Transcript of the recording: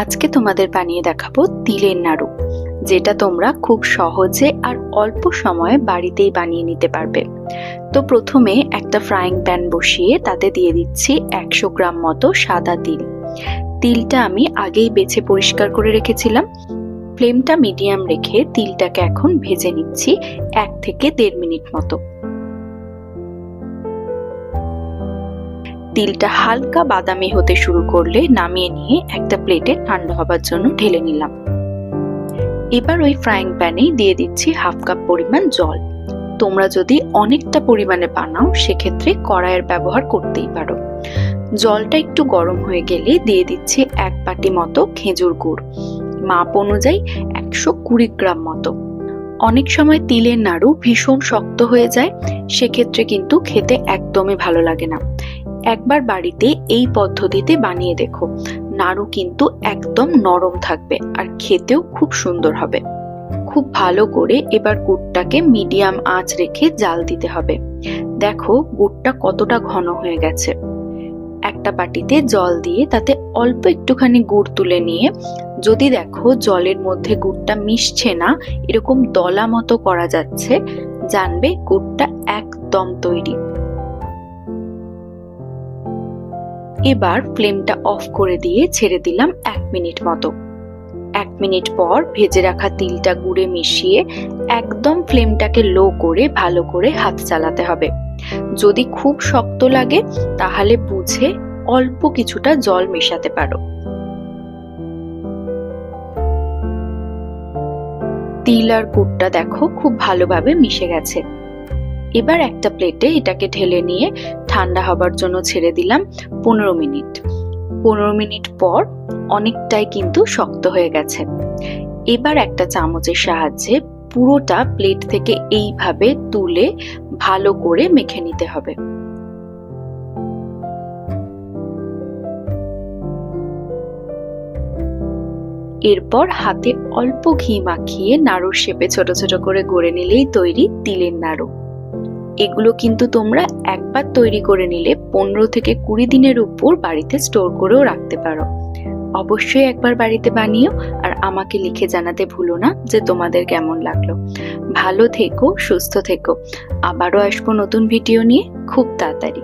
আজকে তোমাদের বানিয়ে দেখাবো তিলের নাড়ু, যেটা তোমরা খুব সহজে আর অল্প সময়ে বাড়িতেই বানিয়ে নিতে পারবে। তো প্রথমে একটা ফ্রাইং প্যান বসিয়ে তাতে দিয়ে দিচ্ছি 100 গ্রাম মতো সাদা তিল। তিলটা আমি আগেই বেছে পরিষ্কার করে রেখেছিলাম। ফ্লেমটা মিডিয়াম রেখে তিলটাকে এখন ভেজে নিচ্ছি 1 থেকে 1.5 মিনিট মতো। তিলটা হালকা বাদামি হতে শুরু করলে নামিয়ে নিয়ে একটা প্লেটে ঠান্ডা হবার জন্য ঢেলে নিলাম। এবার ওই ফ্রাইং প্যানে দিয়ে দিচ্ছি 1/2 কাপ পরিমাণ জল। তোমরা যদি অনেকটা পরিমাণে বানাও সেক্ষেত্রে কড়াইয়ের ব্যবহার করতেই পারো। জলটা একটু গরম হয়ে গেলে দিয়ে দিচ্ছি 1 বাটি মতো খেজুর গুড়, মাপ অনুযায়ী 120 গ্রাম মতো। অনেক সময় তিলের নাড়ু ভীষণ শক্ত হয়ে যায়, সেক্ষেত্রে কিন্তু খেতে একদমই ভালো লাগে না। একবার বাড়িতে এই পদ্ধতিতে বানিয়ে দেখো, নাড়ু কিন্তু একদম নরম থাকবে আর খেতেও খুব সুন্দর হবে। খুব ভালো করে এবার গুড়টাকে মিডিয়াম আঁচ রেখে জাল দিতে হবে। দেখো গুড়টা কতটা ঘন হয়ে গেছে। একটা বাটিতে জল দিয়ে তাতে অল্প একটুখানি গুড় তুলে নিয়ে যদি দেখো জলের মধ্যে গুড়টা মিশছে না, এরকম দলা মতো করা যাচ্ছে, জানবে গুড়টা একদম তৈরি। এবার ফ্লেমটা অফ করে দিয়ে ছেড়ে দিলাম 1 মিনিট মতো। 1 মিনিট পর ভেজে রাখা তিলটা গুড়ে মিশিয়ে একদম ফ্লেমটাকে লো করে ভালো করে হাত চালাতে হবে। যদি খুব শক্ত লাগে তাহলে বুঝে অল্প কিছুটা জল মেশাতে পারো। তিল আর গুড়টা দেখো খুব ভালোভাবে মিশে গেছে। এবার একটা প্লেটে এটাকে ঢেলে নিয়ে ঠান্ডা হবার জন্য ছেড়ে দিলাম 15 মিনিট। 15 মিনিট পর অনেকটাই কিন্তু শক্ত হয়ে গেছে। এবার একটা চামচের সাহায্যে পুরোটা প্লেট থেকে এইভাবে তুলে ভালো করে মেখে নিতে হবে। এরপর হাতে অল্প ঘি মাখিয়ে নাড়ুর শেপে ছোট ছোট করে গড়ে নিলেই তৈরি তিলের নাড়ু। এগুলো কিন্তু তোমরা একবার তৈরি করে নিলে 15 থেকে 20 দিনের উপর বাড়িতে স্টোর করেও রাখতে পারো। অবশ্যই একবার বাড়িতে বানিও আর আমাকে লিখে জানাতে ভুলো না যে তোমাদের কেমন লাগলো। ভালো থেকো, সুস্থ থেকো। আবারও আসবো নতুন ভিডিও নিয়ে খুব তাড়াতাড়ি।